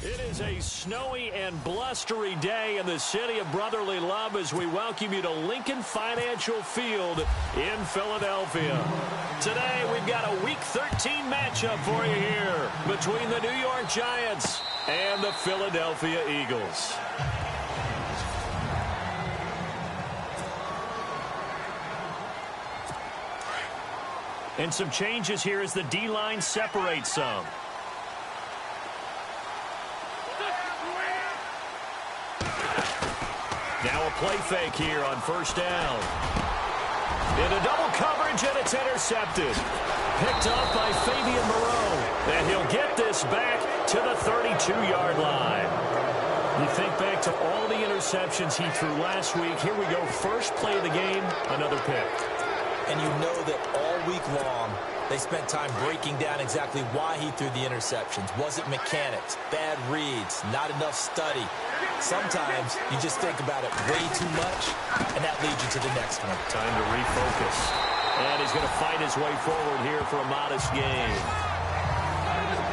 It is a snowy and blustery day in the city of brotherly love as we welcome you to Lincoln Financial Field in Philadelphia. Today, we've got a Week 13 matchup for you here between the New York Giants and the Philadelphia Eagles. And some changes here as the D-line separates some. Now a play fake here on first down. Into double coverage, and it's intercepted. Picked off by Fabian Moreau. And he'll get this back to the 32-yard line. You think back to all the interceptions he threw last week. Here we go. First play of the game, another pick. And you know that all week long, they spent time breaking down exactly why he threw the interceptions. Was it mechanics, bad reads, not enough study? Sometimes you just think about it way too much, and that leads you to the next one. Time to refocus. And he's going to fight his way forward here for a modest gain.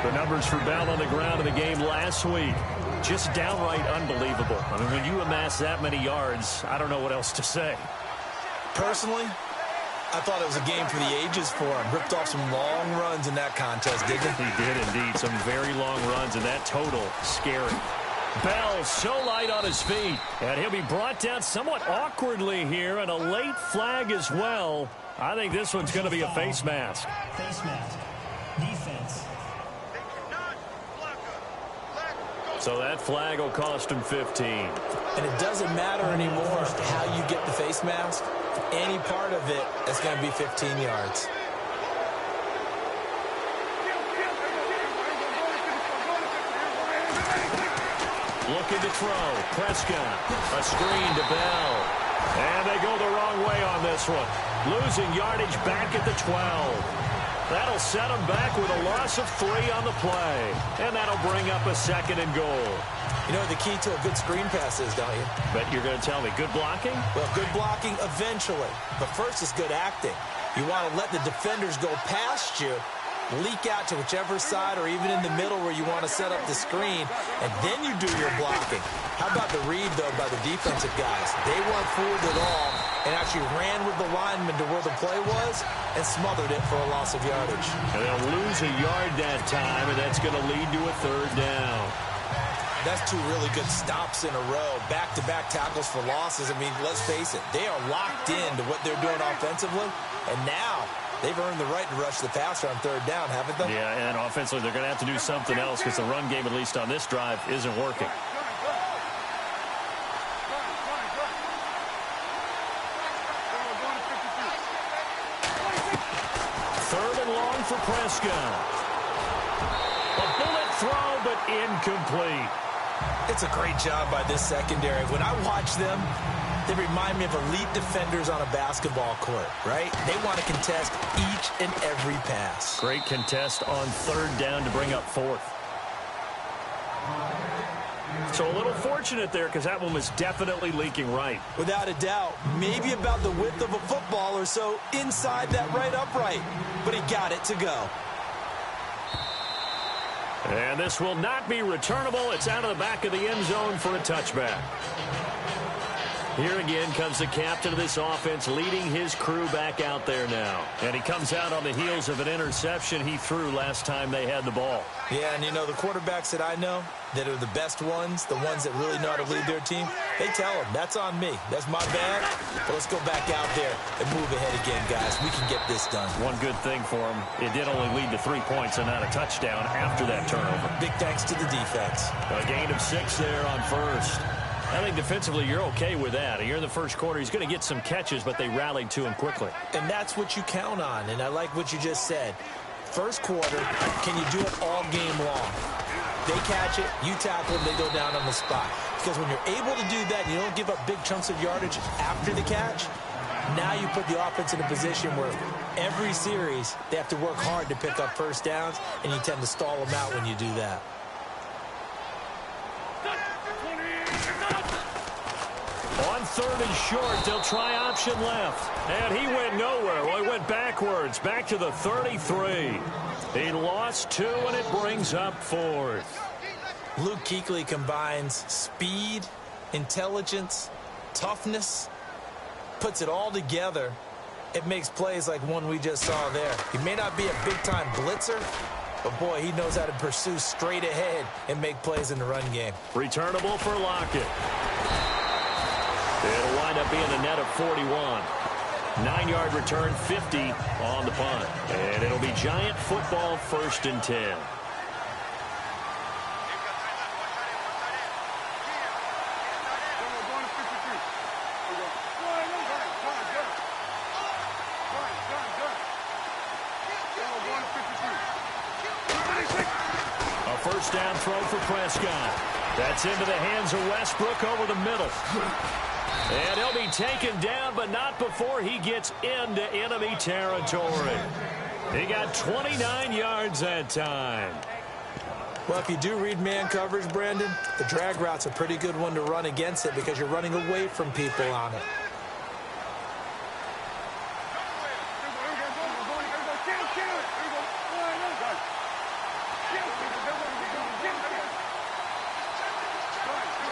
The numbers for Bell on the ground in the game last week, just downright unbelievable. I mean, when you amass that many yards, I don't know what else to say. Personally, I thought it was a game for the ages for him. Ripped off some long runs in that contest, didn't he? He did indeed. Some very long runs, and that total, scary. Bell so light on his feet, and he'll be brought down somewhat awkwardly here, and a late flag as well. I think this one's going to be a face mask. Face mask. Defense. So that flag will cost him 15. And it doesn't matter anymore how you get the face mask. Any part of it is going to be 15 yards. Looking to throw. Prescott. A screen to Bell. And they go the wrong way on this one. Losing yardage back at the 12. That'll set them back with a loss of 3 on the play. And that'll bring up a 2nd and goal. You know what the key to a good screen pass is, don't you? Bet you're going to tell me. Good blocking? Well, good blocking eventually. But first is good acting. You want to let the defenders go past you, leak out to whichever side or even in the middle where you want to set up the screen, and then you do your blocking. How about the read, though, by the defensive guys? They weren't fooled at all and actually ran with the lineman to where the play was and smothered it for a loss of yardage. And they'll lose a yard that time, and that's going to lead to a 3rd down. That's 2 really good stops in a row. Back-to-back tackles for losses. I mean, let's face it, they are locked into what they're doing offensively, and now they've earned the right to rush the passer on 3rd down, haven't they? Yeah, and offensively, they're going to have to do something else because the run game, at least on this drive, isn't working. Third and long for Prescott. A bullet throw, but incomplete. It's a great job by this secondary. When I watch them, they remind me of elite defenders on a basketball court, right? They want to contest each and every pass. Great contest on 3rd down to bring up 4th. So a little fortunate there because that one was definitely leaking right. Without a doubt, maybe about the width of a football or so inside that right upright. But he got it to go. And this will not be returnable. It's out of the back of the end zone for a touchback. Here again comes the captain of this offense leading his crew back out there now. And he comes out on the heels of an interception he threw last time they had the ball. Yeah, and you know, the quarterbacks that I know that are the best ones, the ones that really know how to lead their team, they tell them, that's on me. That's my bad. But let's go back out there and move ahead again, guys. We can get this done. One good thing for him, it did only lead to 3 points and not a touchdown after that turnover. Big thanks to the defense. A gain of 6 there on first. I think defensively you're okay with that. Here in the first quarter, he's going to get some catches, but they rallied to him quickly. And that's what you count on, and I like what you just said. First quarter, can you do it all game long? They catch it, you tackle them, they go down on the spot. Because when you're able to do that, and you don't give up big chunks of yardage after the catch, now you put the offense in a position where every series they have to work hard to pick up first downs, and you tend to stall them out when you do that. On third and short, they'll try option left. And he went nowhere. Well, he went backwards, back to the 33. He lost 2, and it brings up 4th. Luke Kuechly combines speed, intelligence, toughness, puts it all together. It makes plays like one we just saw there. He may not be a big-time blitzer, but, boy, he knows how to pursue straight ahead and make plays in the run game. Returnable for Lockett. It'll wind up being a net of 41. 9-yard return, 50 on the punt. And it'll be Giant football, 1st and 10. A first down throw for Prescott. That's into the hands of Westbrook over the middle. And he'll be taken down, but not before he gets into enemy territory. He got 29 yards that time. Well, if you do read man coverage, Brandon, the drag route's a pretty good one to run against it because you're running away from people on it.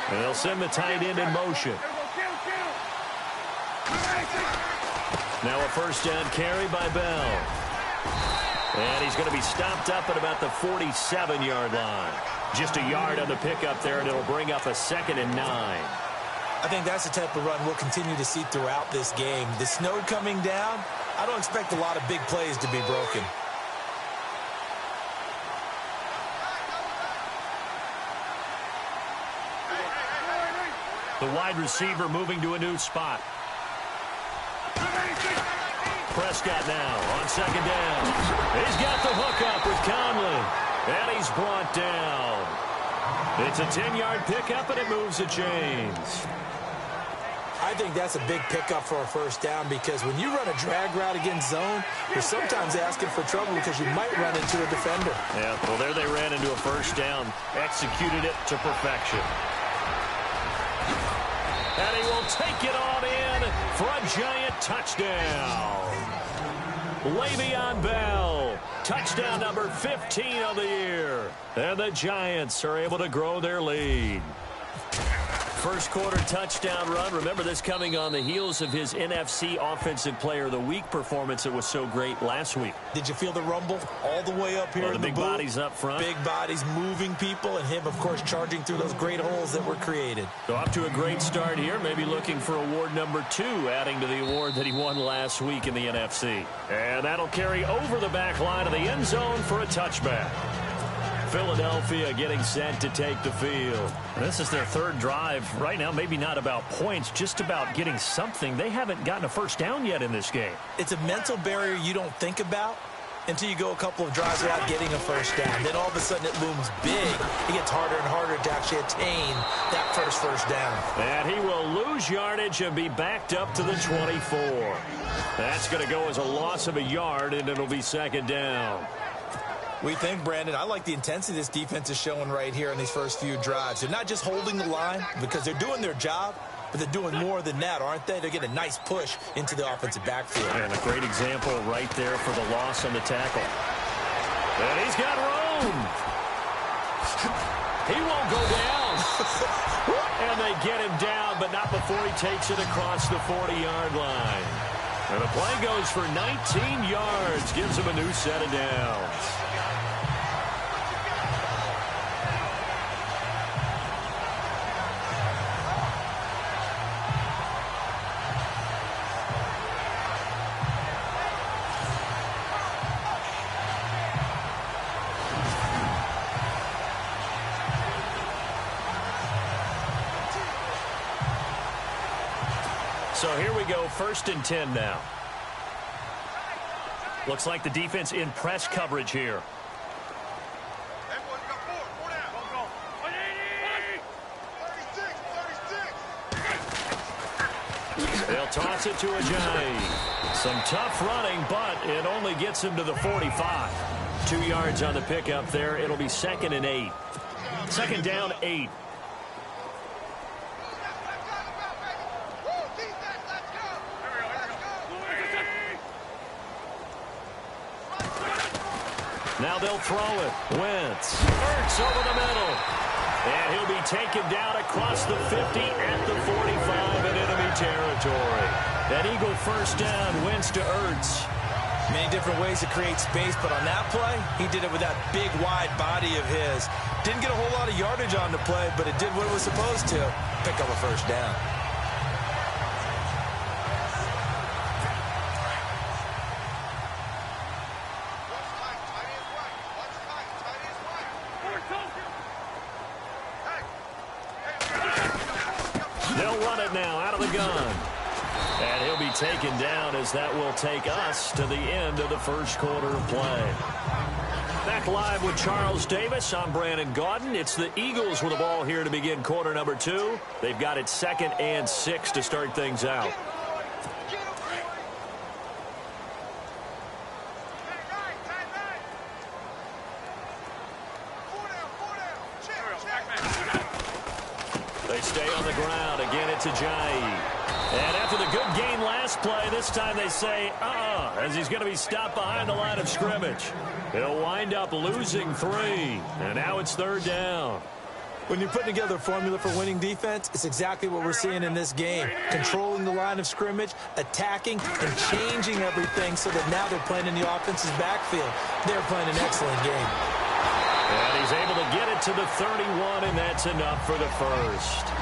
And they'll send the tight end in motion. Now a first down carry by Bell. And he's going to be stopped up at about the 47-yard line. Just a yard on the pickup there, and it'll bring up a 2nd and 9. I think that's the type of run we'll continue to see throughout this game. The snow coming down, I don't expect a lot of big plays to be broken. The wide receiver moving to a new spot. Prescott now on 2nd down. He's got the hookup with Conley. And he's brought down. It's a 10-yard pickup, and it moves the chains. I think that's a big pickup for a first down because when you run a drag route against zone, you're sometimes asking for trouble because you might run into a defender. Yeah, well, there they ran into a first down. Executed it to perfection. And he will take it on in for a Giant touchdown. Le'Veon Bell, touchdown number 15 of the year. And the Giants are able to grow their lead. First quarter touchdown run. Remember this coming on the heels of his NFC Offensive Player of the Week performance that was so great last week. Did you feel the rumble all the way up here in the big booth? Bodies up front. Big bodies moving people, and him, of course, charging through those great holes that were created. So off to a great start here. Maybe looking for award number 2, adding to the award that he won last week in the NFC. And that'll carry over the back line of the end zone for a touchback. Philadelphia getting set to take the field. This is their 3rd drive. Right now, maybe not about points, just about getting something. They haven't gotten a first down yet in this game. It's a mental barrier you don't think about until you go a couple of drives without getting a first down. Then all of a sudden it looms big. It gets harder and harder to actually attain that first down. And he will lose yardage and be backed up to the 24. That's going to go as a loss of a yard, and it'll be 2nd down. We think, Brandon, I like the intensity this defense is showing right here in these first few drives. They're not just holding the line because they're doing their job, but they're doing more than that, aren't they? They're getting a nice push into the offensive backfield. And a great example right there for the loss on the tackle. And he's got room. He won't go down. And they get him down, but not before he takes it across the 40-yard line. And the play goes for 19 yards, gives him a new set of downs. So here we go, 1st and 10 now. Looks like the defense in press coverage here. They'll toss it to Ajayi. Some tough running, but it only gets him to the 45. 2 yards on the pickup there. It'll be 2nd and 8. 2nd down, 8. Now they'll throw it. Wentz. Ertz over the middle. And he'll be taken down across the 50 at the 45 in enemy territory. That Eagle 1st down. Wentz to Ertz. Many different ways to create space, but on that play, he did it with that big, wide body of his. Didn't get a whole lot of yardage on the play, but it did what it was supposed to. Pick up a 1st down. They'll run it now out of the gun. And he'll be taken down as that will take us to the end of the 1st quarter of play. Back live with Charles Davis. I'm Brandon Gaudin. It's the Eagles with the ball here to begin quarter number 2. They've got it 2nd and 6 to start things out. They stay on the ground. Again, it's Ajayi. And after the good game last play, this time they say, as he's going to be stopped behind the line of scrimmage. He'll wind up losing 3. And now it's 3rd down. When you're putting together a formula for winning defense, it's exactly what we're seeing in this game. Controlling the line of scrimmage, attacking, and changing everything so that now they're playing in the offense's backfield. They're playing an excellent game. And he's able to get it to the 31, and that's enough for the 1st.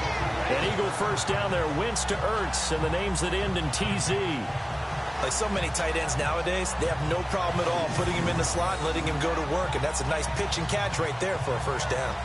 An Eagle 1st down there, Wentz to Ertz, and the names that end in TZ. Like so many tight ends nowadays, they have no problem at all putting him in the slot and letting him go to work, and that's a nice pitch and catch right there for a 1st down.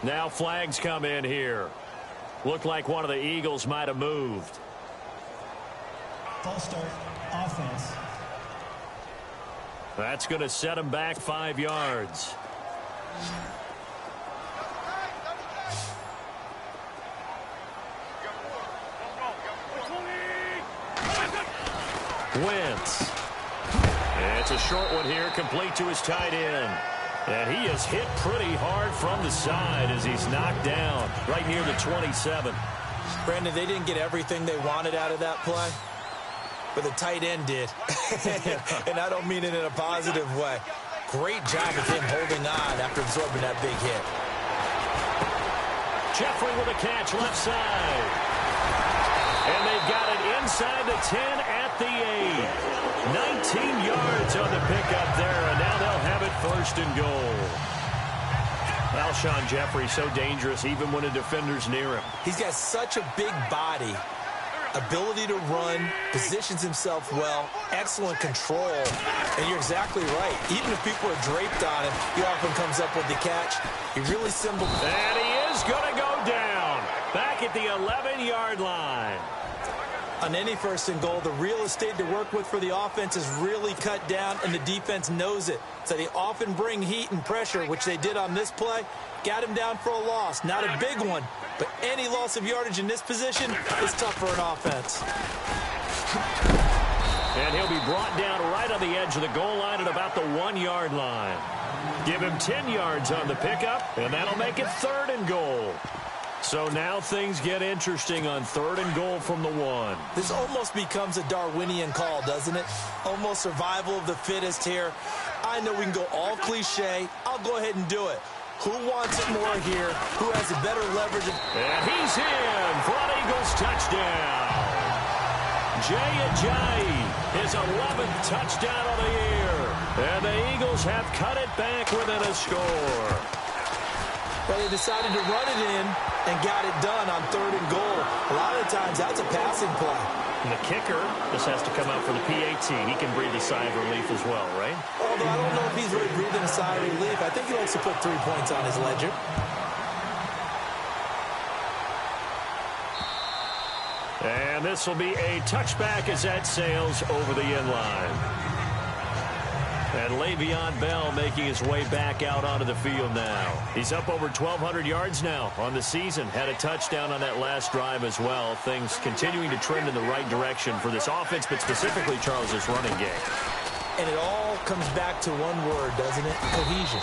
Now flags come in here. Looked like one of the Eagles might have moved. False start, offense. That's going to set him back 5 yards. Wentz. It's a short one here, complete to his tight end. And he is hit pretty hard from the side as he's knocked down right near the 27. Brandon, they didn't get everything they wanted out of that play, but the tight end did. And I don't mean it in a positive way. Great job of him holding on after absorbing that big hit. Jeffrey with a catch left side. And they've got it inside the 10 at the 8. 19 yards on the pickup there, and now they'll have it first and goal. Alshon Jeffrey so dangerous even when a defender's near him. He's got such a big body, ability to run, positions himself well, excellent control. And you're exactly right. Even if people are draped on him, he often comes up with the catch. He really symbolizes. And he is going to go down back at the 11-yard line. On any first and goal, the real estate to work with for the offense is really cut down, and the defense knows it. So they often bring heat and pressure, which they did on this play. Got him down for a loss. Not a big one, but any loss of yardage in this position is tough for an offense. And he'll be brought down right on the edge of the goal line at about the 1-yard line. Give him 10 yards on the pickup, and that'll make it 3rd and goal. So now things get interesting on 3rd and goal from the 1. This almost becomes a Darwinian call, doesn't it? Almost survival of the fittest here. I know we can go all cliche. I'll go ahead and do it. Who wants it more here? Who has a better leverage? And he's in for an Eagles touchdown. Jay Ajayi, his 11th touchdown of the year. And the Eagles have cut it back within a score. Well, they decided to run it in and got it done on 3rd and goal. A lot of the times, that's a passing play. And the kicker, this has to come out for the PAT. He can breathe a sigh of relief as well, right? Although I don't know if he's really breathing a sigh of relief. I think he likes to put 3 points on his ledger. And this will be a touchback as that sails over the end line. And Le'Veon Bell making his way back out onto the field now. He's up over 1,200 yards now on the season. Had a touchdown on that last drive as well. Things continuing to trend in the right direction for this offense, but specifically, Charles, this running game. And it all comes back to one word, doesn't it? Cohesion.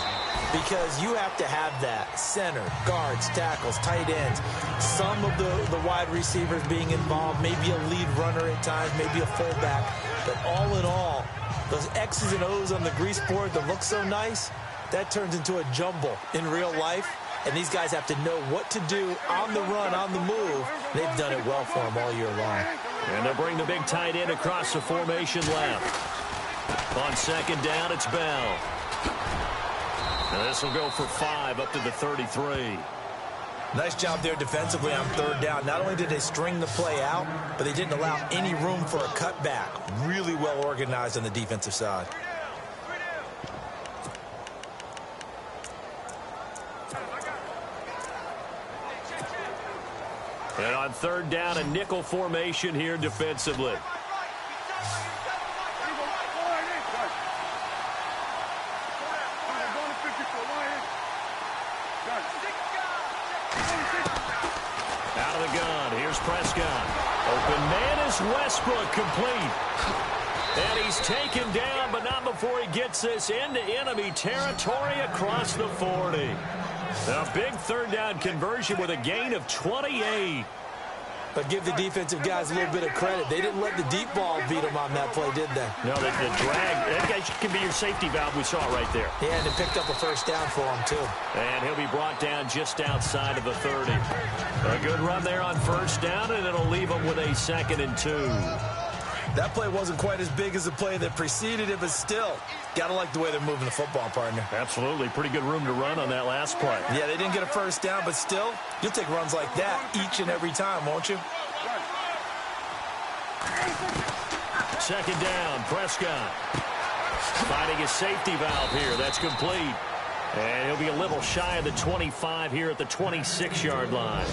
Because you have to have that. Center, guards, tackles, tight ends. Some of the wide receivers being involved. Maybe a lead runner at times. Maybe a fullback. But all in all, those X's and O's on the grease board that look so nice, that turns into a jumble in real life. And these guys have to know what to do on the run, on the move. They've done it well for them all year long. And they'll bring the big tight end across the formation left. On 2nd down, it's Bell. And this will go for 5 up to the 33. Nice job there defensively on 3rd down. Not only did they string the play out, but they didn't allow any room for a cutback. Really well organized on the defensive side. And on 3rd down, a nickel formation here defensively. Out of the gun, here's Prescott. Open man is Westbrook, complete. And he's taken down, but not before he gets this into enemy territory across the 40. A big 3rd down conversion with a gain of 28. But give the defensive guys a little bit of credit. They didn't let the deep ball beat them on that play, did they? No, the drag, that guy can be your safety valve. We saw it right there. Yeah, and they picked up a 1st down for him, too. And he'll be brought down just outside of the 30. A good run there on 1st down, and it'll leave him with a 2nd and 2. That play wasn't quite as big as the play that preceded it, but still, got to like the way they're moving the football, partner. Absolutely. Pretty good room to run on that last play. Yeah, they didn't get a 1st down, but still, you'll take runs like that each and every time, won't you? 2nd down, Prescott. Finding a safety valve here. That's complete. And he'll be a little shy of the 25 here at the 26-yard line.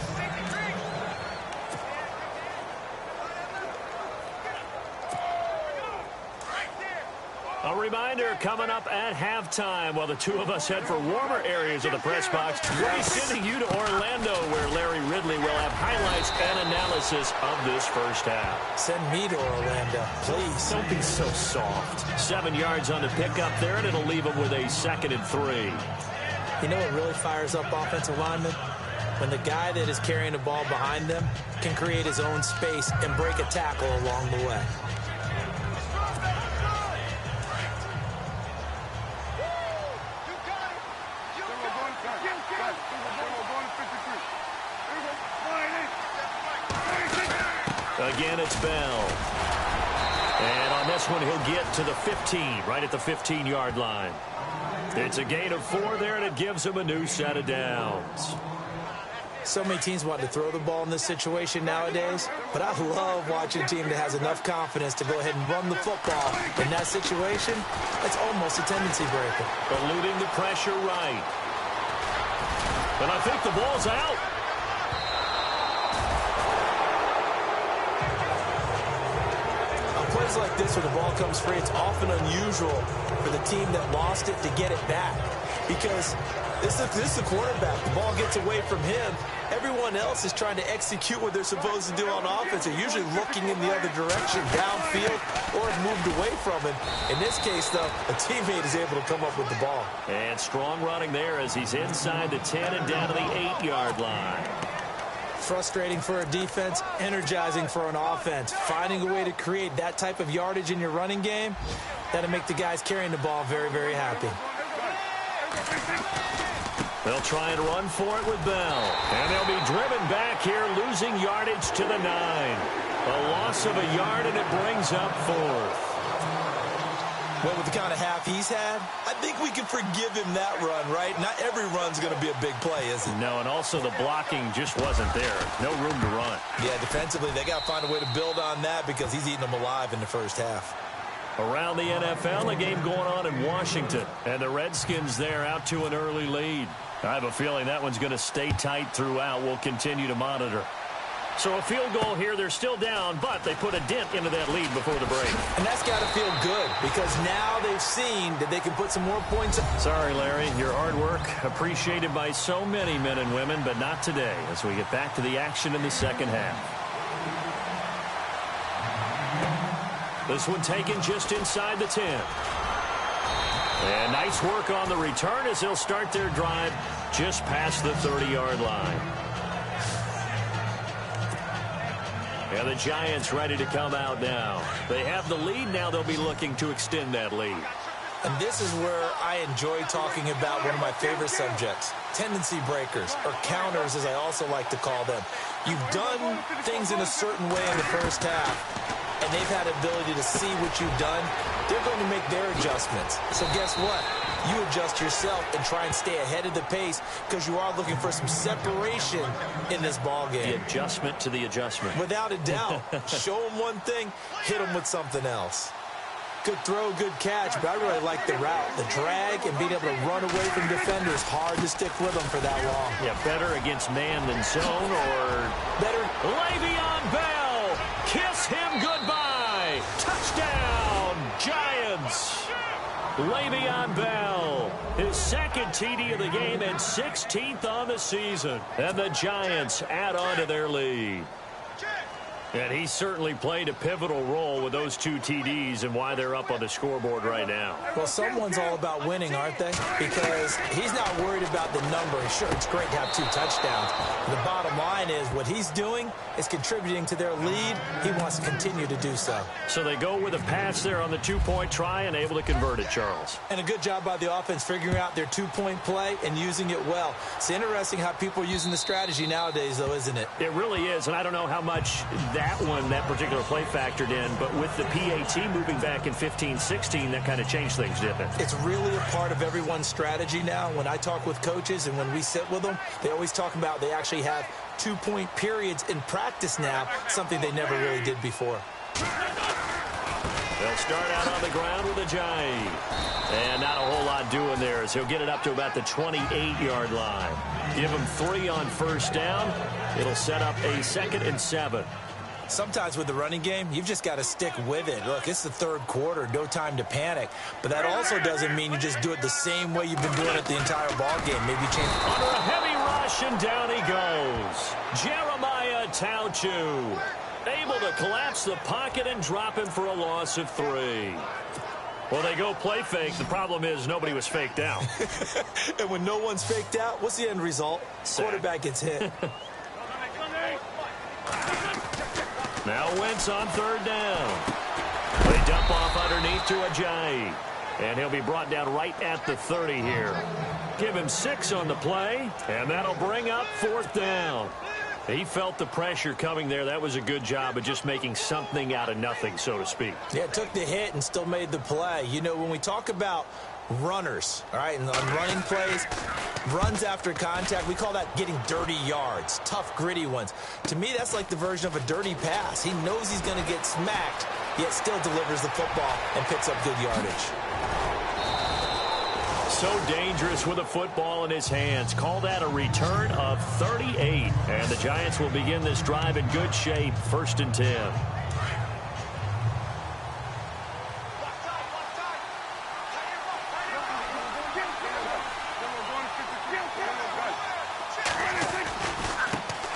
A reminder, coming up at halftime, while the two of us head for warmer areas of the press box, we'll be sending you to Orlando, where Larry Ridley will have highlights and analysis of this first half. Send me to Orlando, please. Don't be so soft. 7 yards on the pickup there, and it'll leave them with a 2nd and 3. You know what really fires up offensive linemen? When the guy that is carrying the ball behind them can create his own space and break a tackle along the way. Again, it's Bell. And on this one, he'll get to the 15, right at the 15-yard line. It's a gain of 4 there, and it gives him a new set of downs. So many teams want to throw the ball in this situation nowadays, but I love watching a team that has enough confidence to go ahead and run the football. In that situation, it's almost a tendency breaker. Eluding the pressure right. And I think the ball's out. Plays like this where the ball comes free, it's often unusual for the team that lost it to get it back, because this is the quarterback. The ball gets away from him. Everyone else is trying to execute what they're supposed to do on offense. They're usually looking in the other direction, downfield, or have moved away from him. In this case, though, a teammate is able to come up with the ball. And strong running there as he's inside the 10 and down to the 8-yard line. Frustrating for a defense, energizing for an offense. Finding a way to create that type of yardage in your running game, that'll make the guys carrying the ball very, very happy. They'll try and run for it with Bell. And they'll be driven back here, losing yardage to the 9. A loss of a yard, and it brings up 4th. Well, with the kind of half he's had, I think we can forgive him that run, right? Not every run's going to be a big play, is it? No, and also the blocking just wasn't there. No room to run. Yeah, defensively, they got to find a way to build on that because he's eating them alive in the first half. Around the NFL, a game going on in Washington, and the Redskins there out to an early lead. I have a feeling that one's going to stay tight throughout. We'll continue to monitor. So a field goal here, they're still down, but they put a dent into that lead before the break. And that's got to feel good because now they've seen that they can put some more points up. Sorry, Larry, your hard work appreciated by so many men and women, but not today as we get back to the action in the second half. This one taken just inside the 10. And nice work on the return as they'll start their drive just past the 30-yard line. And the Giants ready to come out now. They have the lead. Now they'll be looking to extend that lead. And this is where I enjoy talking about one of my favorite subjects, tendency breakers, or counters as I also like to call them. You've done things in a certain way in the first half, and they've had ability to see what you've done. They're going to make their adjustments. So guess what? You adjust yourself and try and stay ahead of the pace because you are looking for some separation in this ball game. The adjustment to the adjustment. Without a doubt. Show them one thing, hit them with something else. Good throw, good catch, but I really like the route. The drag and being able to run away from defenders, hard to stick with them for that long. Yeah, better against man than zone, or better. Le'Veon Bell, kiss him goodbye. Touchdown, Giants. Le'Veon Bell, his second TD of the game and 16th on the season. And the Giants add on to their lead. And he certainly played a pivotal role with those 2 TDs and why they're up on the scoreboard right now. Well, someone's all about winning, aren't they? Because he's not worried about the number. Sure, it's great to have 2 touchdowns. The bottom line is what he's doing is contributing to their lead. He wants to continue to do so. So they go with a pass there on the 2-point try and able to convert it, Charles. And a good job by the offense figuring out their 2-point play and using it well. It's interesting how people are using the strategy nowadays, though, isn't it? It really is, and I don't know how much that particular play factored in, but with the PAT moving back in 15-16, that kind of changed things, didn't it? It's really a part of everyone's strategy now. When I talk with coaches and when we sit with them, they always talk about they actually have 2-point periods in practice now, something they never really did before. They'll start out on the ground with a jive. And not a whole lot doing there as he'll get it up to about the 28-yard line. Give him 3 on first down. It'll set up a 2nd and 7. Sometimes with the running game, you've just got to stick with it. Look, it's the third quarter, no time to panic. But that also doesn't mean you just do it the same way you've been doing it the entire ball game. Maybe change. Under a heavy rush, and down he goes. Jeremiah Tauchu able to collapse the pocket and drop him for a loss of 3. Well, they go play fake. The problem is nobody was faked out. And when no one's faked out, what's the end result? Quarterback gets hit. Now Wentz on third down. They dump off underneath to Ajayi. And he'll be brought down right at the 30 here. Give him 6 on the play, and that'll bring up 4th down. He felt the pressure coming there. That was a good job of just making something out of nothing, so to speak. Yeah, took the hit and still made the play. You know, when we talk about runners, all right, and on running plays, runs after contact, we call that getting dirty yards, tough, gritty ones. To me, that's like the version of a dirty pass. He knows he's going to get smacked, yet still delivers the football and picks up good yardage. So dangerous with a football in his hands. Call that a return of 38. And the Giants will begin this drive in good shape. 1st and 10.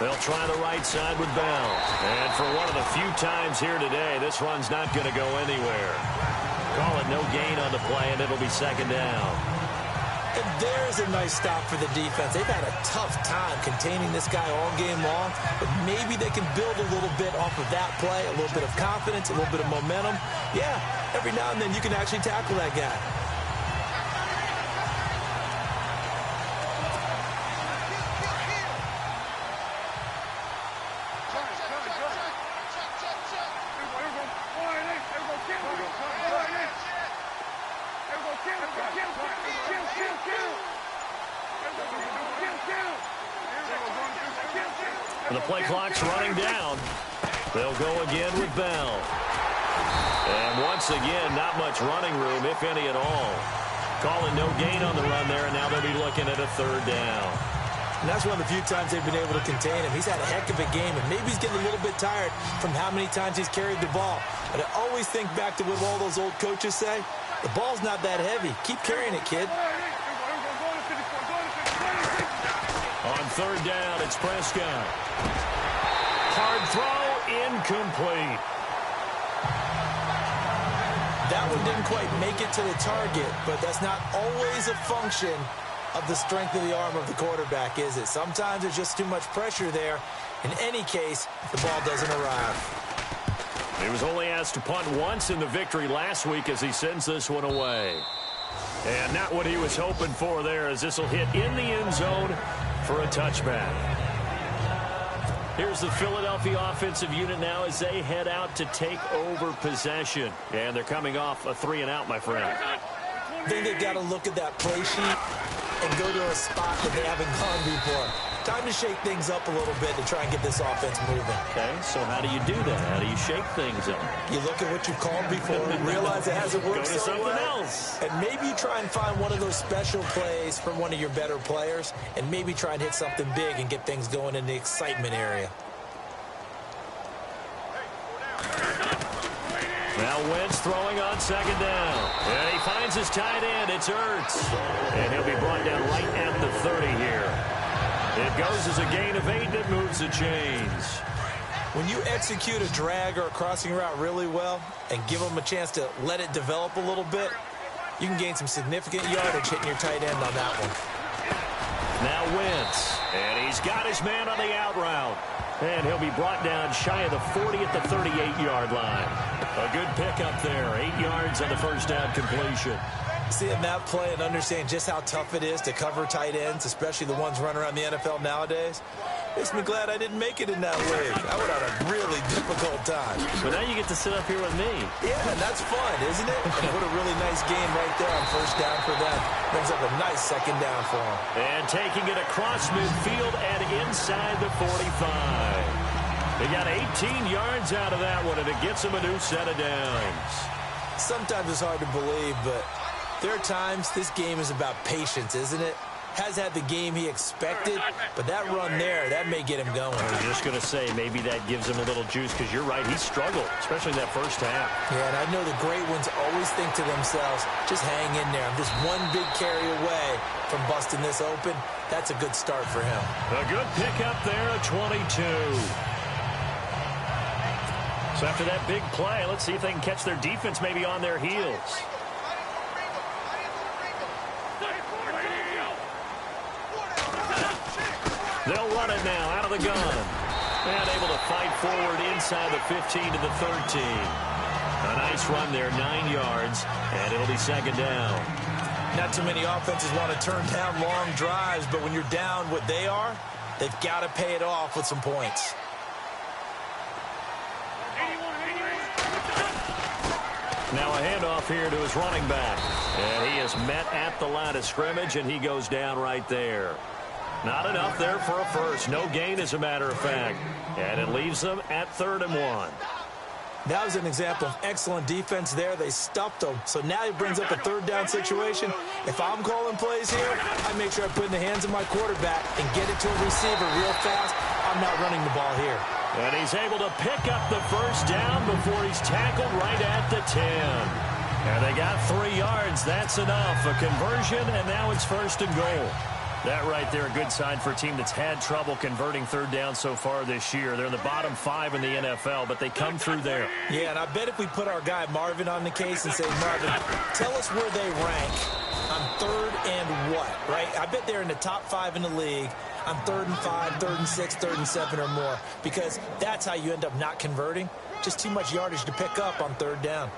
They'll try the right side with Bell. And for one of the few times here today, this run's not going to go anywhere. Call it no gain on the play, and it'll be 2nd down. And there's a nice stop for the defense. They've had a tough time containing this guy all game long, but maybe they can build a little bit off of that play, a little bit of confidence, a little bit of momentum. Yeah, every now and then you can actually tackle that guy. And the play clock's running down. They'll go again with Bell. And once again, not much running room, if any at all. Calling no gain on the run there, and now they'll be looking at a 3rd down. And that's one of the few times they've been able to contain him. He's had a heck of a game, and maybe he's getting a little bit tired from how many times he's carried the ball. But I always think back to what all those old coaches say. The ball's not that heavy. Keep carrying it, kid. On 3rd down, it's Prescott. Hard throw, incomplete. That one didn't quite make it to the target, but that's not always a function of the strength of the arm of the quarterback, is it? Sometimes there's just too much pressure there. In any case, the ball doesn't arrive. He was only asked to punt once in the victory last week as he sends this one away. And not what he was hoping for there, as this will hit in the end zone for a touchback. Here's the Philadelphia offensive unit now as they head out to take over possession. And they're coming off a 3-and-out, my friend. I think they've got to look at that play sheet and go to a spot that they haven't gone before. Time to shake things up a little bit to try and get this offense moving. Okay, so how do you do that? How do you shake things up? You look at what you've called before and realize it hasn't worked Go to so something well. else. And maybe you try and find one of those special plays from one of your better players and maybe try and hit something big and get things going in the excitement area. Now Wentz throwing on 2nd down. And he finds his tight end. It's Ertz. And he'll be brought down right at the 30 here. It goes as a gain of 8, and it moves the chains. When you execute a drag or a crossing route really well and give them a chance to let it develop a little bit, you can gain some significant yardage hitting your tight end on that one. Now Wentz. And he's got his man on the out route. And he'll be brought down shy of the 40 at the 38-yard line. A good pickup there. 8 yards on the first down completion. Seeing that play and understanding just how tough it is to cover tight ends, especially the ones running around the NFL nowadays, makes me glad I didn't make it in that league. I would have had a really difficult time. But now you get to sit up here with me. Yeah, and that's fun, isn't it? And what a really nice game right there on 1st down for them. Brings up a nice 2nd down for them. And taking it across midfield and inside the 45. They got 18 yards out of that one, and it gets them a new set of downs. Sometimes it's hard to believe, but there are times this game is about patience, isn't it? has had the game he expected, but that run there, that may get him going. I was just going to say, maybe that gives him a little juice, because you're right, he struggled, especially that first half. Yeah, and I know the great ones always think to themselves, just hang in there. I'm just one big carry away from busting this open. That's a good start for him. A good pickup there at 22. So after that big play, let's see if they can catch their defense maybe on their heels. They'll run it now out of the gun. And able to fight forward inside the 15 to the 13. A nice run there, 9 yards, and it'll be second down. Not too many offenses want to turn down long drives, but when you're down what they are, they've got to pay it off with some points. Now a handoff here to his running back. And he is met at the line of scrimmage, and he goes down right there. Not enough there for a first. No gain, as a matter of fact. And it leaves them at 3rd and 1. That was an example of excellent defense there. They stuffed him. So now he brings up a 3rd down situation. If I'm calling plays here, I make sure I put it in the hands of my quarterback and get it to a receiver real fast. I'm not running the ball here. And he's able to pick up the first down before he's tackled right at the 10. And they got 3 yards. That's enough. A conversion, and now it's 1st and goal. That right there, a good sign for a team that's had trouble converting 3rd down so far this year. They're in the bottom 5 in the NFL, but they come through there. Yeah, and I bet if we put our guy Marvin on the case and say, Marvin, tell us where they rank on 3rd and what, right? I bet they're in the top 5 in the league on 3rd and 5, 3rd and 6, 3rd and 7 or more, because that's how you end up not converting. Just too much yardage to pick up on 3rd down.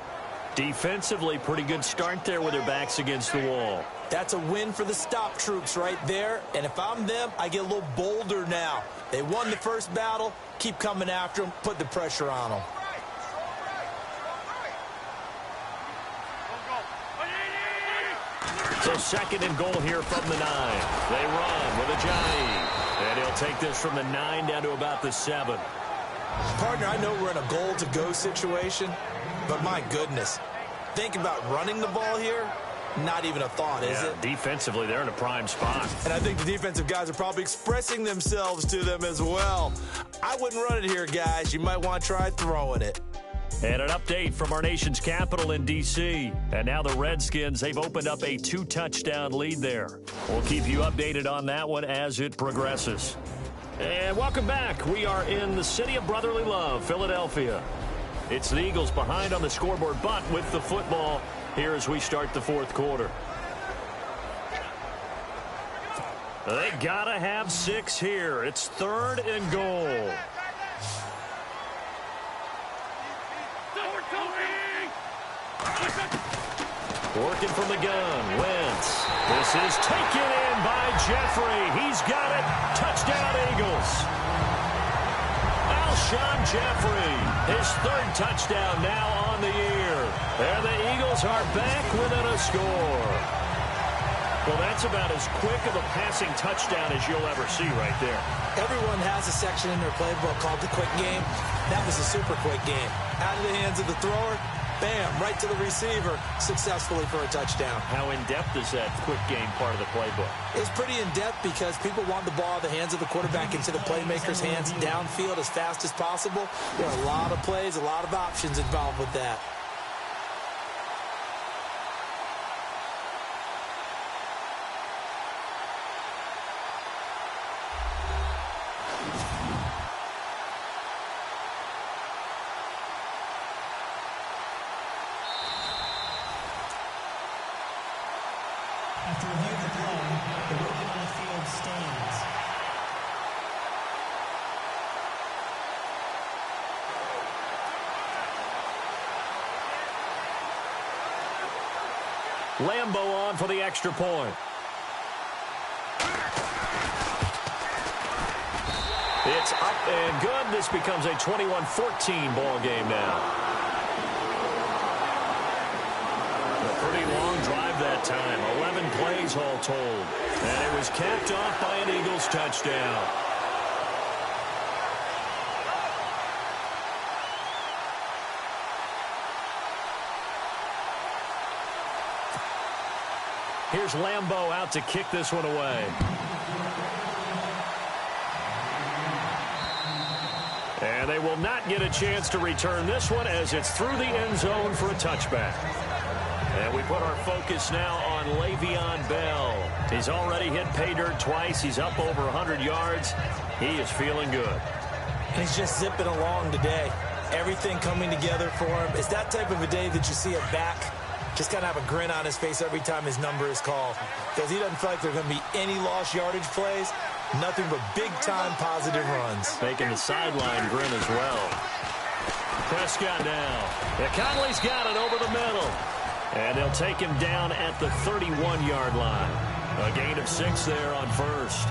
Defensively, pretty good start there with their backs against the wall. That's a win for the stop troops right there. And if I'm them, I get a little bolder now. They won the first battle. Keep coming after them. Put the pressure on them. So 2nd and goal here from the 9. They run with Ajayi. And he'll take this from the 9 down to about the 7. Partner, I know we're in a goal-to-go situation, but my goodness, think about running the ball here. Not even a thought, is it? Defensively, they're in a prime spot. And I think the defensive guys are probably expressing themselves to them as well. I wouldn't run it here, guys. You might want to try throwing it. And an update from our nation's capital in D.C. And now the Redskins, they've opened up a 2-touchdown lead there. We'll keep you updated on that one as it progresses. And welcome back. We are in the city of brotherly love, Philadelphia. It's the Eagles behind on the scoreboard, but with the football here as we start the 4th quarter. They gotta have 6 here. It's 3rd and goal. Working from the gun, Wentz. This is taken in by Jeffrey. He's got it. Touchdown, Eagles. Alshon Jeffrey, his 3rd touchdown now on the year. And the Eagles are back within a score. Well, that's about as quick of a passing touchdown as you'll ever see right there. Everyone has a section in their playbook called the quick game. That was a super quick game. Out of the hands of the thrower, bam, right to the receiver, successfully for a touchdown. How in-depth is that quick game part of the playbook? It's pretty in-depth because people want the ball out of the hands of the quarterback into the playmaker's hands downfield as fast as possible. There are a lot of plays, a lot of options involved with that. After reviewing the play, the rookie on the field stands. Lambo on for the extra point. It's up and good. This becomes a 21-14 ball game now. Pretty long drive that time. 11 plays all told. And it was capped off by an Eagles touchdown. Here's Lambeau out to kick this one away. And they will not get a chance to return this one as it's through the end zone for a touchback. And we put our focus now on Le'Veon Bell. He's already hit pay dirt twice. He's up over 100 yards. He is feeling good. He's just zipping along today. Everything coming together for him. It's that type of a day that you see a back just kind of have a grin on his face every time his number is called, because he doesn't feel like there are going to be any lost yardage plays. Nothing but big-time positive runs. Making the sideline grin as well. Prescott now. Conley's got it over the middle. And they'll take him down at the 31-yard line. A gain of 6 there on first.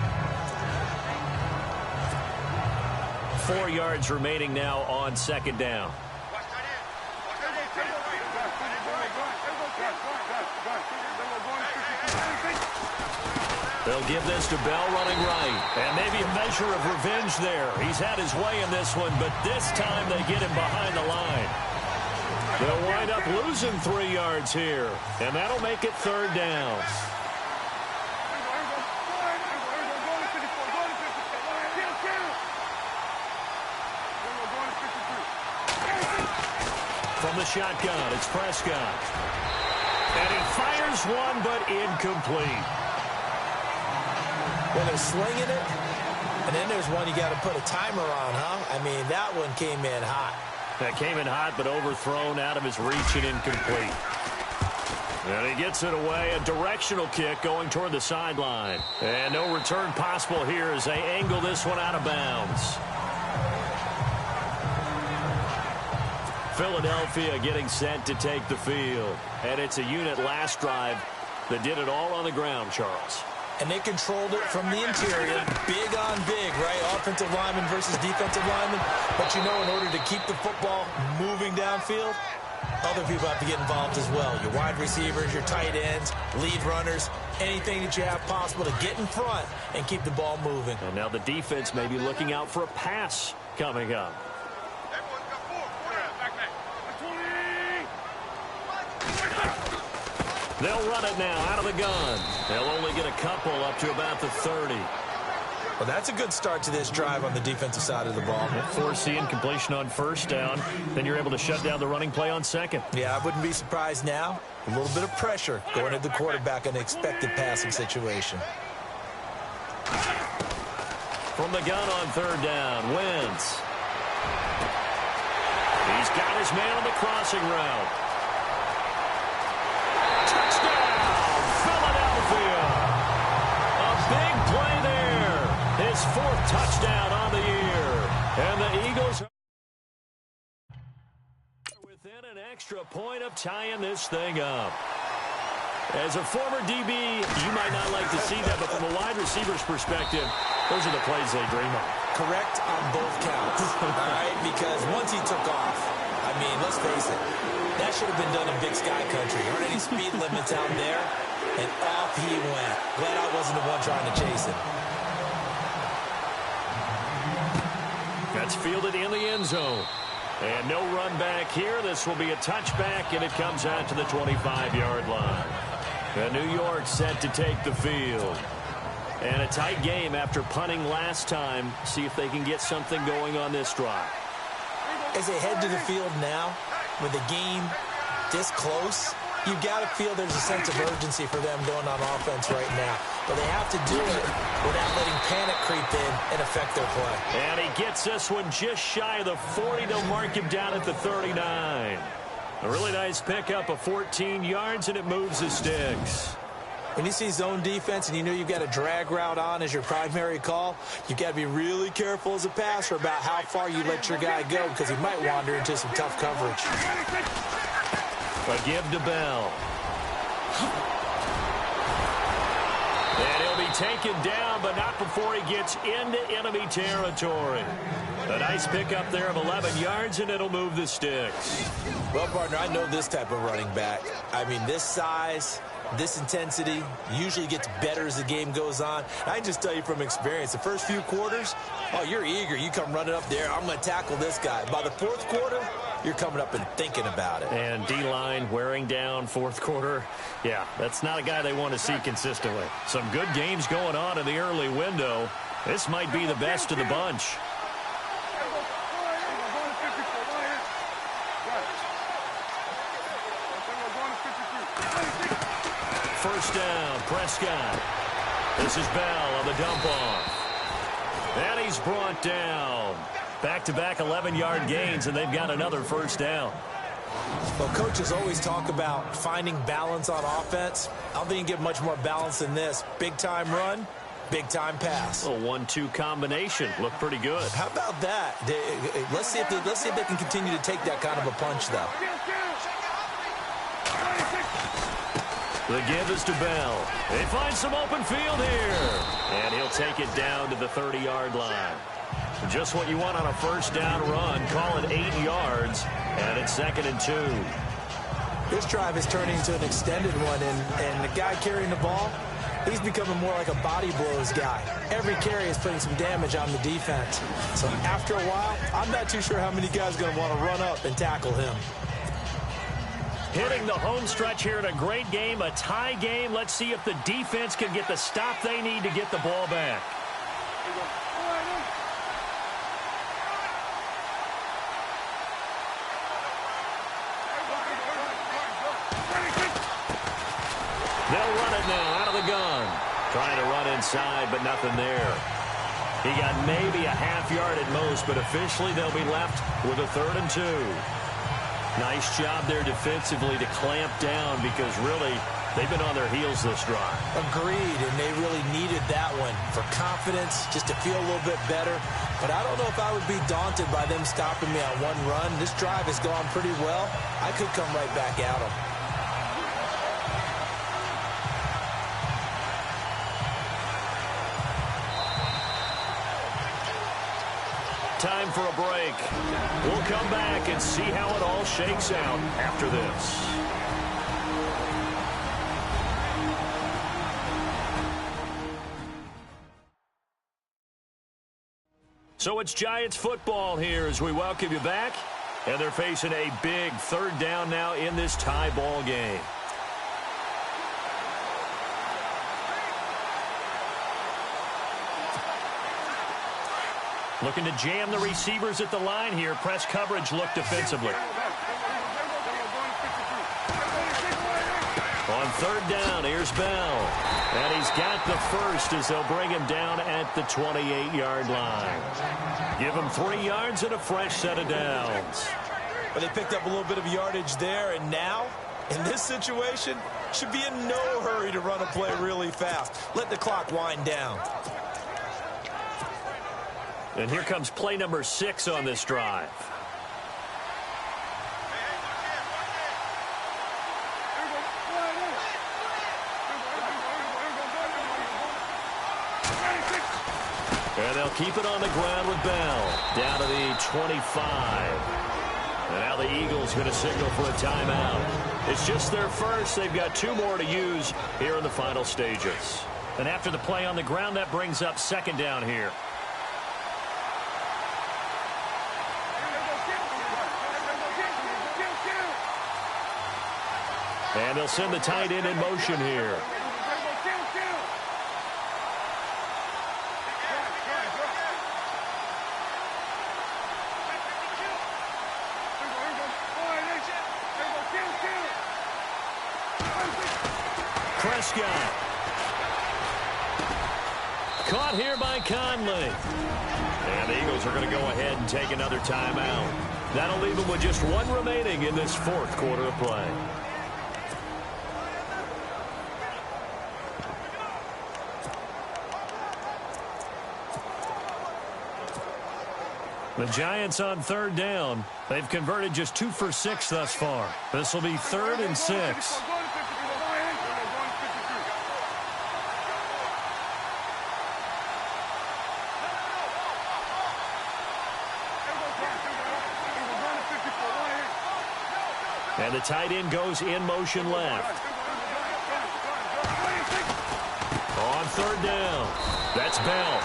4 yards remaining now on second down. They'll give this to Bell running right. And maybe a measure of revenge there. He's had his way in this one, but this time they get him behind the line. They'll wind up losing 3 yards here, and that'll make it third down. From the shotgun, it's Prescott. And he fires one, but incomplete. Well, they're slinging it, and then there's one you got to put a timer on, huh? I mean, that one came in hot. That came in hot, but overthrown out of his reach and incomplete. And he gets it away. A directional kick going toward the sideline. And no return possible here as they angle this one out of bounds. Philadelphia getting set to take the field. And it's a unit last drive that did it all on the ground, Charles. And they controlled it from the interior, big on big, right? Offensive lineman versus defensive lineman. But you know, in order to keep the football moving downfield, other people have to get involved as well. Your wide receivers, your tight ends, lead runners, anything that you have possible to get in front and keep the ball moving. And now the defense may be looking out for a pass coming up. They'll run it now out of the gun. They'll only get a couple up to about the 30. Well, that's a good start to this drive on the defensive side of the ball. Forcing completion on first down. Then you're able to shut down the running play on second. Yeah, I wouldn't be surprised now. A little bit of pressure going at the quarterback in an expected passing situation. From the gun on third down, Wentz. He's got his man on the crossing route. Touchdown, Philadelphia. A big play there. His 4th touchdown on the year. And the Eagles are within an extra point of tying this thing up. As a former DB, you might not like to see that, but from a wide receiver's perspective, those are the plays they dream of. Correct on both counts, all right? Because once he took off, I mean, let's face it, that should have been done in Big Sky Country. There aren't any speed limits out there, and off he went. Glad I wasn't the one trying to chase him. That's fielded in the end zone. And no run back here. This will be a touchback, and it comes out to the 25-yard line. And New York set to take the field. And a tight game after punting last time. See if they can get something going on this drive. As they head to the field now, with the game this close, you've got to feel there's a sense of urgency for them going on offense right now. But they have to do it without letting panic creep in and affect their play. And he gets this one just shy of the 40. They'll mark him down at the 39. A really nice pickup of 14 yards, and it moves the sticks. When you see zone defense and you know you've got a drag route on as your primary call, you've got to be really careful as a passer about how far you let your guy go, because he might wander into some tough coverage. A give to Bell. And he'll be taken down, but not before he gets into enemy territory. A nice pickup there of 11 yards, and it'll move the sticks. Well, partner, I know this type of running back. I mean, this size, this intensity usually gets better as the game goes on. I can just tell you from experience, the first few quarters, oh, you're eager. You come running up there, I'm going to tackle this guy. By the 4th quarter, you're coming up and thinking about it. And D-line wearing down fourth quarter. Yeah, that's not a guy they want to see consistently. Some good games going on in the early window. This might be the best of the bunch. First down, Prescott. This is Bell on the dump off. And he's brought down. Back-to-back 11-yard gains, and they've got another first down. Well, coaches always talk about finding balance on offense. I don't think you can get much more balance than this. Big-time run, big-time pass. A 1-2 combination. Looked pretty good. How about that? Let's see if they can continue to take that kind of a punch, though. The give is to Bell. They find some open field here. And he'll take it down to the 30-yard line. Just what you want on a first down run. Call it 8 yards. And it's 2nd and 2. This drive is turning into an extended one. And the guy carrying the ball, he's becoming more like a body blows guy. Every carry is putting some damage on the defense. So after a while, I'm not too sure how many guys are going to want to run up and tackle him. Hitting the home stretch here in a great game, a tie game. Let's see if the defense can get the stop they need to get the ball back. They'll run it now out of the gun. Trying to run inside, but nothing there. He got maybe a half yard at most, but officially they'll be left with a 3rd and 2. Nice job there defensively to clamp down because really they've been on their heels this drive. Agreed, and they really needed that one for confidence, just to feel a little bit better. But I don't know if I would be daunted by them stopping me on one run. This drive has gone pretty well. I could come right back at them. Time for a break. We'll come back and see how it all shakes out after this. So it's Giants football here as we welcome you back. And they're facing a big 3rd down now in this tie ball game. Looking to jam the receivers at the line here. Press coverage look defensively. On 3rd down, here's Bell. And he's got the first as they'll bring him down at the 28-yard line. Give him 3 yards and a fresh set of downs. But they picked up a little bit of yardage there, and now, in this situation, should be in no hurry to run a play really fast. Let the clock wind down. And here comes play number 6 on this drive. And they'll keep it on the ground with Bell. Down to the 25. And now the Eagles going to signal for a timeout. It's just their first. They've got 2 more to use here in the final stages. And after the play on the ground, that brings up 2nd down here. And they'll send the tight end in motion here. Prescott. Caught here by Conley. And the Eagles are going to go ahead and take another timeout. That'll leave them with just 1 remaining in this 4th quarter of play. The Giants on 3rd down. They've converted just 2 for 6 thus far. This will be 3rd and 6. And the tight end goes in motion left. On 3rd down. That's Bell.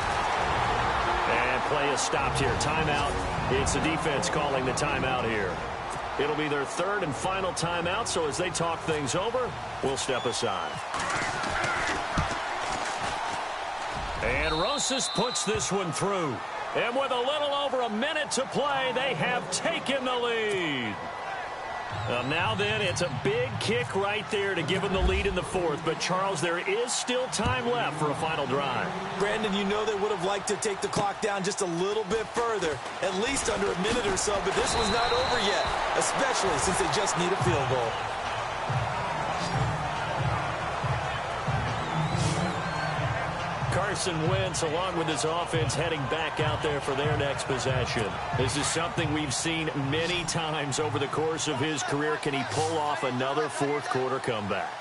And play is stopped here. Timeout. It's the defense calling the timeout here. It'll be their third and final timeout, so as they talk things over, we'll step aside. And Rosas puts this one through. And with a little over a minute to play, they have taken the lead. Now then, it's a big kick right there to give them the lead in the fourth. But, Charles, there is still time left for a final drive. Brandon, you know they would have liked to take the clock down just a little bit further, at least under a minute or so, but this one's not over yet, especially since they just need a field goal. Carson Wentz, along with his offense, heading back out there for their next possession. This is something we've seen many times over the course of his career. Can he pull off another fourth-quarter comeback?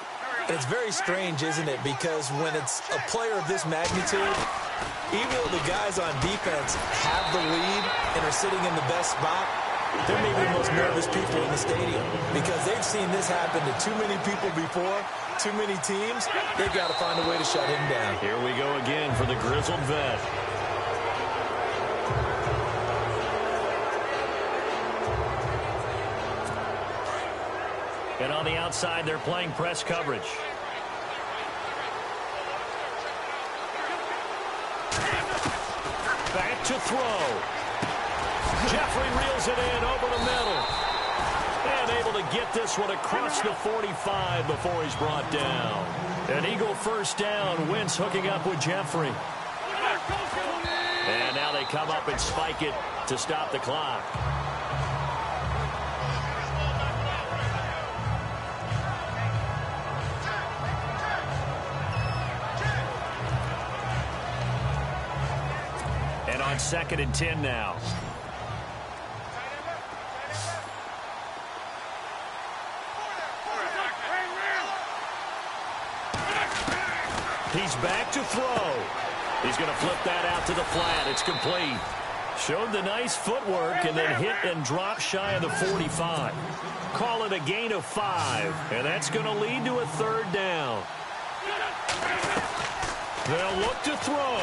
It's very strange, isn't it? Because when it's a player of this magnitude, even though the guys on defense have the lead and are sitting in the best spot, they're maybe the most nervous people in the stadium because they've seen this happen to too many people before, too many teams. They've got to find a way to shut him down. Here we go again for the grizzled vet. And on the outside, they're playing press coverage. Back to throw. Jeffrey reels it in over the middle. And able to get this one across the 45 before he's brought down. An Eagle first down. Wentz hooking up with Jeffrey. And now they come up and spike it to stop the clock. And on 2nd and 10 now. He's back to throw. He's going to flip that out to the flat. It's complete. Showed the nice footwork and then hit and drop shy of the 45. Call it a gain of 5. And that's going to lead to a 3rd down. They'll look to throw.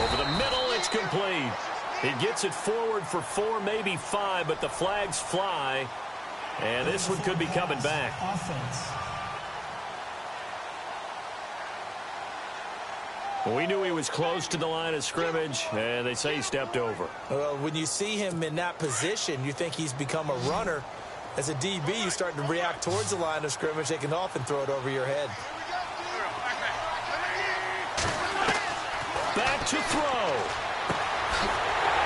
Over the middle, it's complete. He gets it forward for 4, maybe 5, but the flags fly. And this one could be coming back. Offense. We knew he was close to the line of scrimmage, and they say he stepped over. Well, when you see him in that position, you think he's become a runner. As a DB, you start to react towards the line of scrimmage. They can often throw it over your head. Back to throw.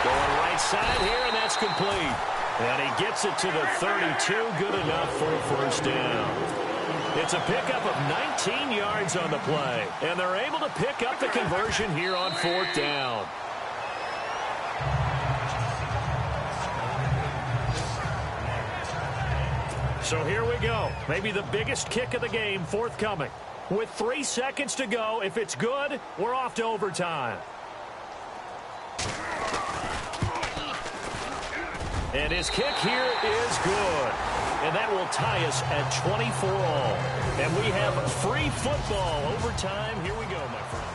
Going right side here, and that's complete. And he gets it to the 32. Good enough for a first down. It's a pickup of 19 yards on the play. And they're able to pick up the conversion here on 4th down. So here we go. Maybe the biggest kick of the game forthcoming. With 3 seconds to go, if it's good, we're off to overtime. And his kick here is good. And that will tie us at 24 all. And we have free football overtime. Here we go, my friend.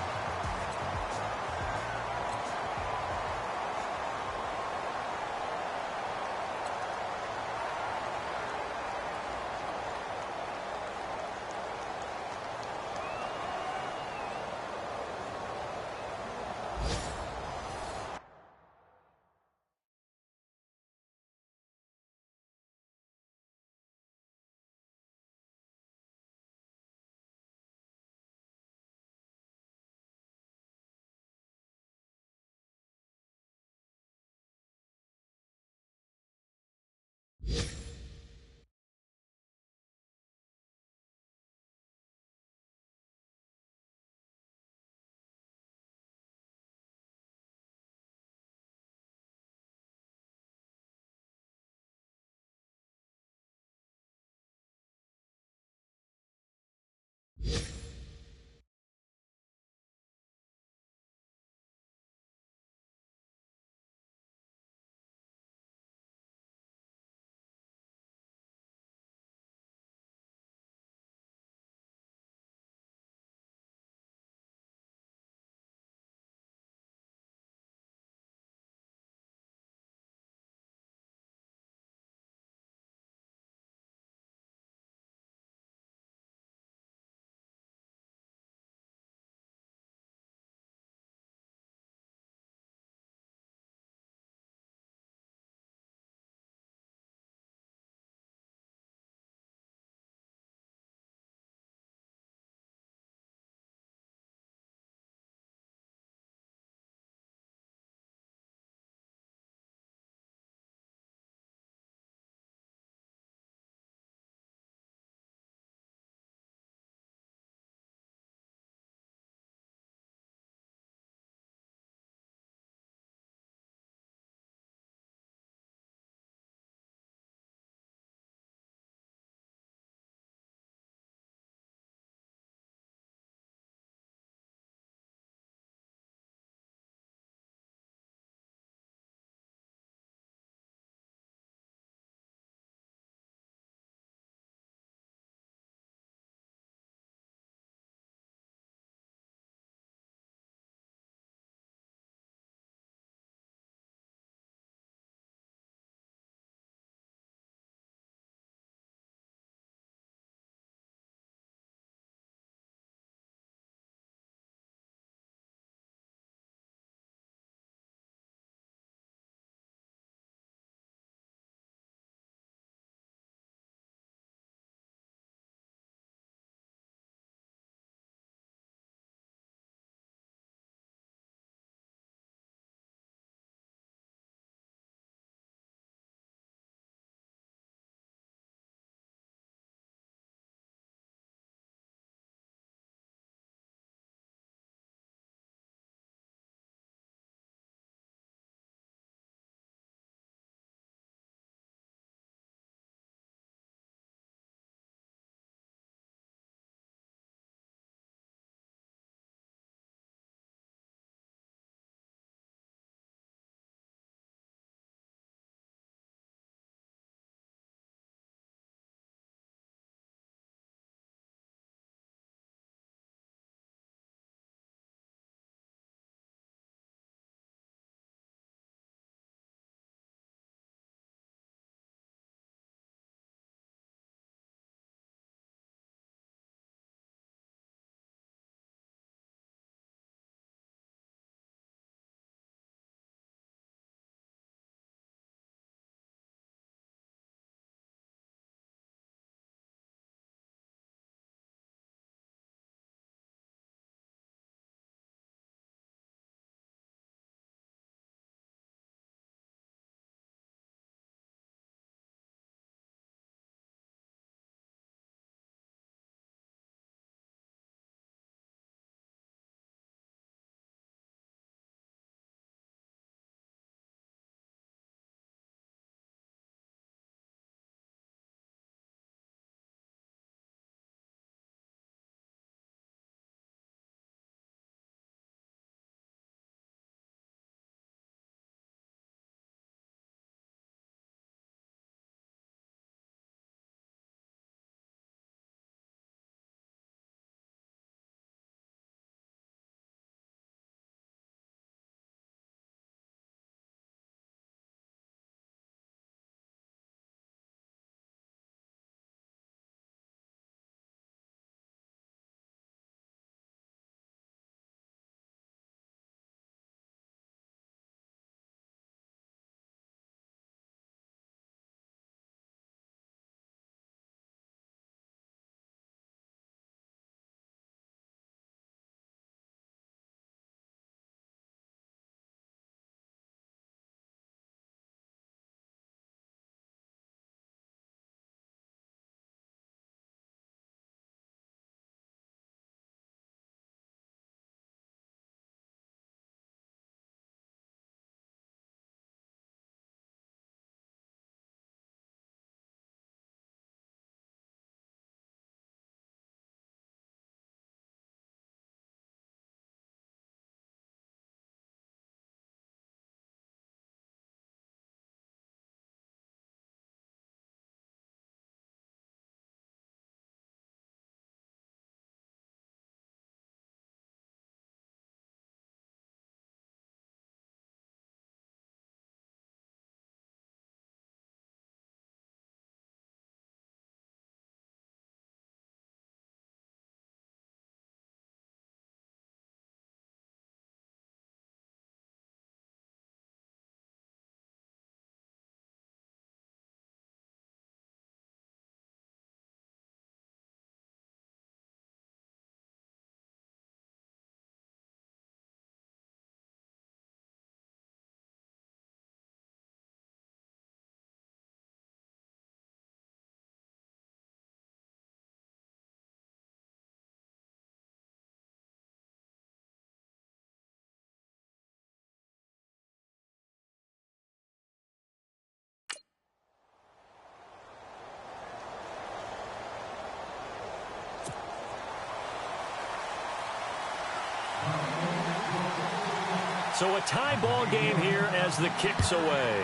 So a tie ball game here as the kick's away.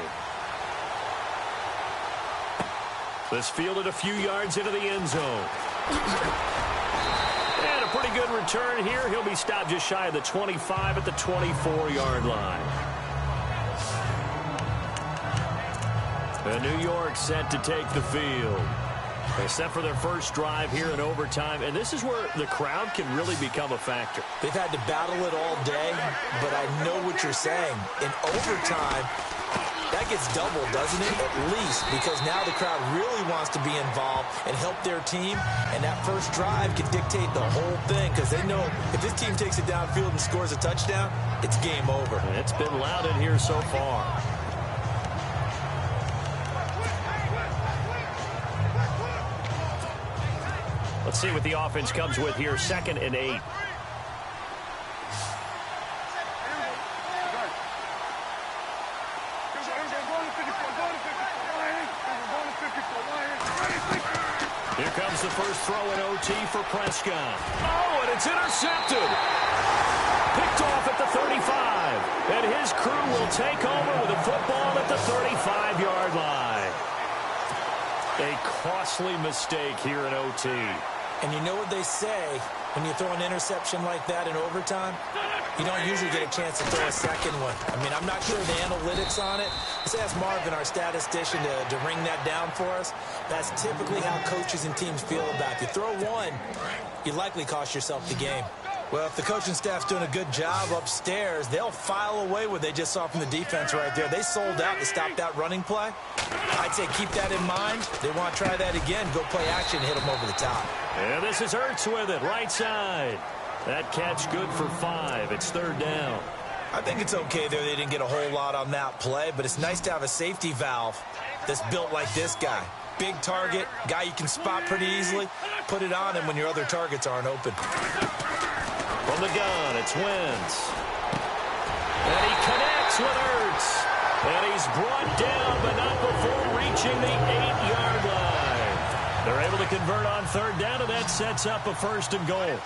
This fielded a few yards into the end zone. And a pretty good return here. He'll be stopped just shy of the 25 at the 24-yard line. And New York set to take the field. They're set for their first drive here in overtime, and this is where the crowd can really become a factor. They've had to battle it all day, but I know what you're saying. In overtime, that gets doubled, doesn't it? At least, because now the crowd really wants to be involved and help their team, and that first drive can dictate the whole thing because they know if this team takes it downfield and scores a touchdown, it's game over. And it's been loud in here so far. Let's see what the offense comes with here. 2nd and 8. Here comes the first throw in OT for Prescott. Oh, and it's intercepted. Picked off at the 35. And his crew will take over with a football at the 35-yard line. A costly mistake here in OT. And you know what they say, when you throw an interception like that in overtime, you don't usually get a chance to throw a second one. I mean, I'm not sure of the analytics on it. Let's ask Marvin, our statistician, to ring that down for us. That's typically how coaches and teams feel about it. You throw one, you likely cost yourself the game. Well, if the coaching staff's doing a good job upstairs, they'll file away what they just saw from the defense right there. They sold out to stop that running play. I'd say keep that in mind. They want to try that again. Go play action and hit them over the top. And this is Ertz with it, right side. That catch good for 5. It's 3rd down. I think it's okay there. They didn't get a whole lot on that play, but it's nice to have a safety valve that's built like this guy. Big target, guy you can spot pretty easily. Put it on him when your other targets aren't open. From the gun, it's Wentz. And he connects with Ertz. And he's brought down, but not before reaching the 8-yard line. They're able to convert on 3rd down, and that sets up a 1st and goal.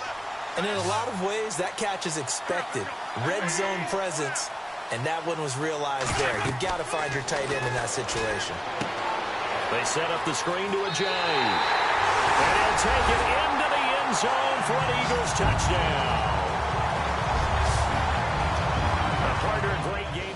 And in a lot of ways, that catch is expected. Red zone presence, and that one was realized there. You've got to find your tight end in that situation. They set up the screen to Ajay. And he'll take it into the end zone for an Eagles touchdown. A partner, a great game.